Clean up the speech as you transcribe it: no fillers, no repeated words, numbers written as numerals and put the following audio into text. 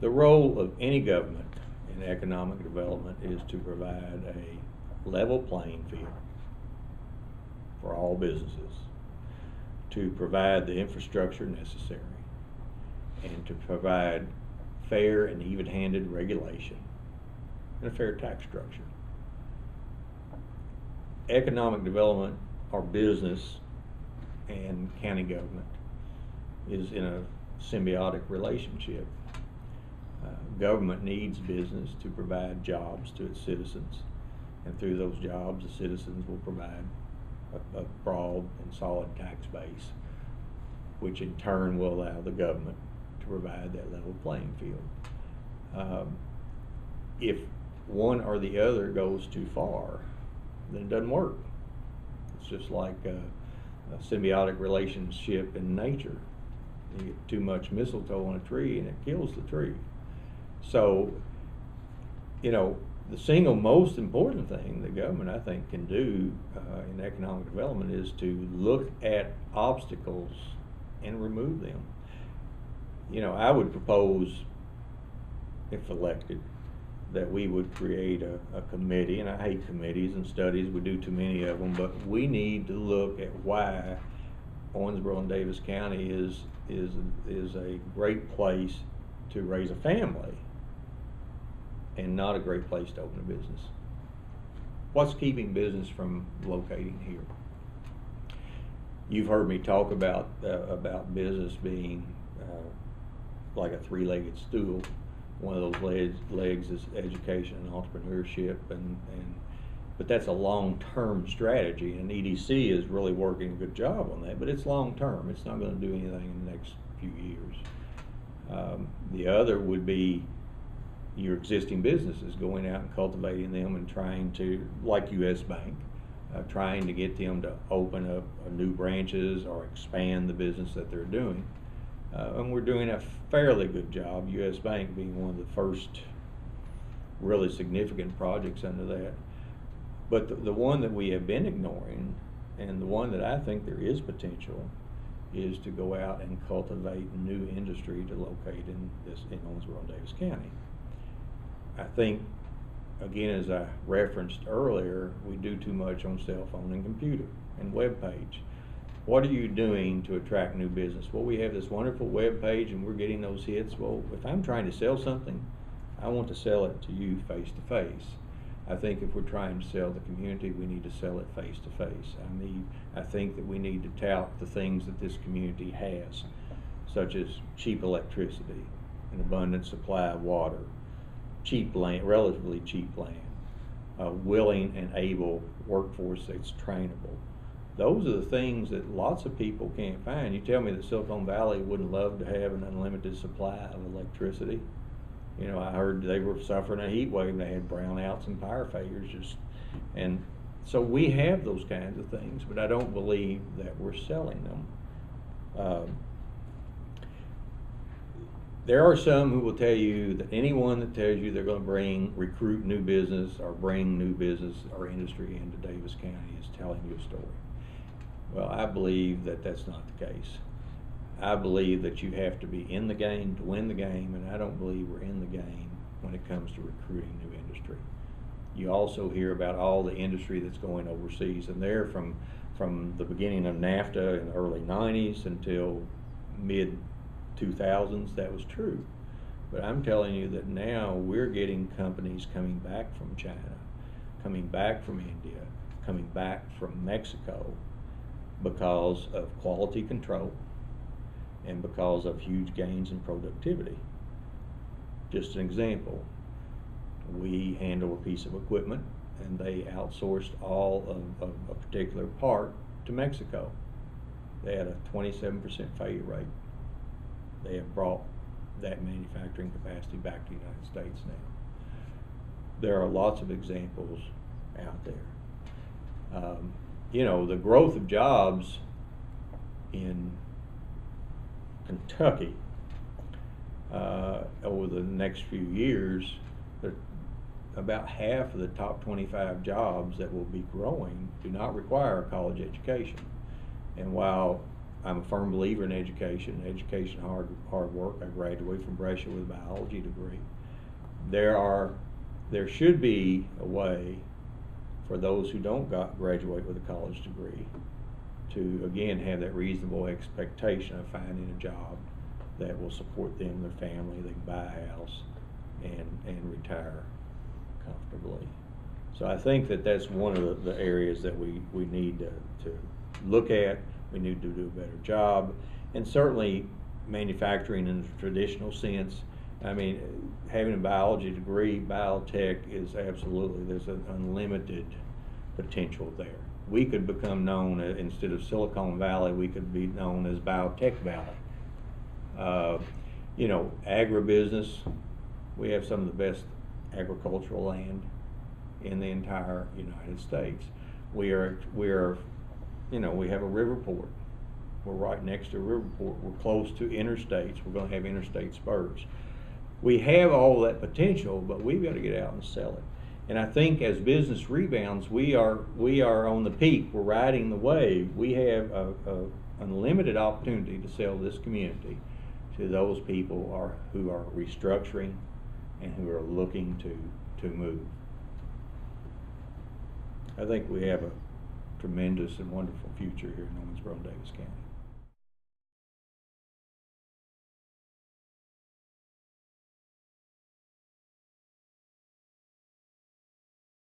The role of any government in economic development is to provide a level playing field for all businesses, to provide the infrastructure necessary, and to provide fair and even-handed regulation and a fair tax structure. Economic development, or business, and county government is in a symbiotic relationship. Government needs business to provide jobs to its citizens, and through those jobs the citizens will provide a broad and solid tax base, which in turn will allow the government to provide that level playing field. If one or the other goes too far, then it doesn't work. It's just like a symbiotic relationship in nature. You get too much mistletoe on a tree and it kills the tree. So, you know, the single most important thing the government, I think, can do in economic development is to look at obstacles and remove them. You know, I would propose, if elected, that we would create a committee, and I hate committees and studies, we do too many of them, but we need to look at why Owensboro and Davis County is a great place to raise a family and not a great place to open a business. What's keeping business from locating here? You've heard me talk about business being like a three-legged stool. One of those legs is education and entrepreneurship, but that's a long-term strategy, and EDC is really working a good job on that, but it's long-term. It's not going to do anything in the next few years. The other would be your existing businesses, going out and cultivating them and trying to, like U.S. Bank, trying to get them to open up new branches or expand the business that they're doing. And we're doing a fairly good job, U.S. Bank being one of the first really significant projects under that. But the one that we have been ignoring, and the one that I think there is potential, is to go out and cultivate new industry to locate in Owensboro and Davis County. I think, again, as I referenced earlier, we do too much on cell phone and computer and web page. What are you doing to attract new business? Well, we have this wonderful web page and we're getting those hits. Well, if I'm trying to sell something, I want to sell it to you face to face. I think if we're trying to sell the community, we need to sell it face to face. I think that we need to tout the things that this community has, such as cheap electricity, an abundant supply of water, cheap land, relatively cheap land, a willing and able workforce that's trainable. Those are the things that lots of people can't find. You tell me that Silicon Valley wouldn't love to have an unlimited supply of electricity. You know, I heard they were suffering a heat wave and they had brownouts and power failures. And so we have those kinds of things, but I don't believe that we're selling them. There are some who will tell you that anyone that tells you they're going to recruit new business or bring new business or industry into Davis County is telling you a story. Well, I believe that that's not the case. I believe that you have to be in the game to win the game, and I don't believe we're in the game when it comes to recruiting new industry. You also hear about all the industry that's going overseas, and there from the beginning of NAFTA in the early 90s until mid-2000s, that was true. But I'm telling you that now we're getting companies coming back from China, coming back from India, coming back from Mexico because of quality control and because of huge gains in productivity. Just an example, we handle a piece of equipment and they outsourced all of a particular part to Mexico. They had a 27% failure rate. They have brought that manufacturing capacity back to the United States now. There are lots of examples out there. You know, the growth of jobs in Kentucky over the next few years, about half of the top 25 jobs that will be growing do not require a college education. And while I'm a firm believer in education. Education, hard work. I graduated from Brescia with a biology degree. There should be a way for those who don't graduate with a college degree to, again, have that reasonable expectation of finding a job that will support them, their family. They can buy a house and retire comfortably. So I think that that's one of the areas that we need to look at. We need to do a better job. And certainly manufacturing in the traditional sense, I mean, having a biology degree, biotech is absolutely, there's an unlimited potential there. We could become known, instead of Silicon Valley, we could be known as Biotech Valley. You know, agribusiness, we have some of the best agricultural land in the entire United States. We are, you know, we have a river port. We're right next to a river port. We're close to interstates. We're going to have interstate spurs. We have all that potential, but we've got to get out and sell it. And I think as business rebounds, we are on the peak. We're riding the wave. We have a unlimited opportunity to sell this community to those people who are restructuring and who are looking to move. I think we have a tremendous and wonderful future here in Owensboro and Davis County.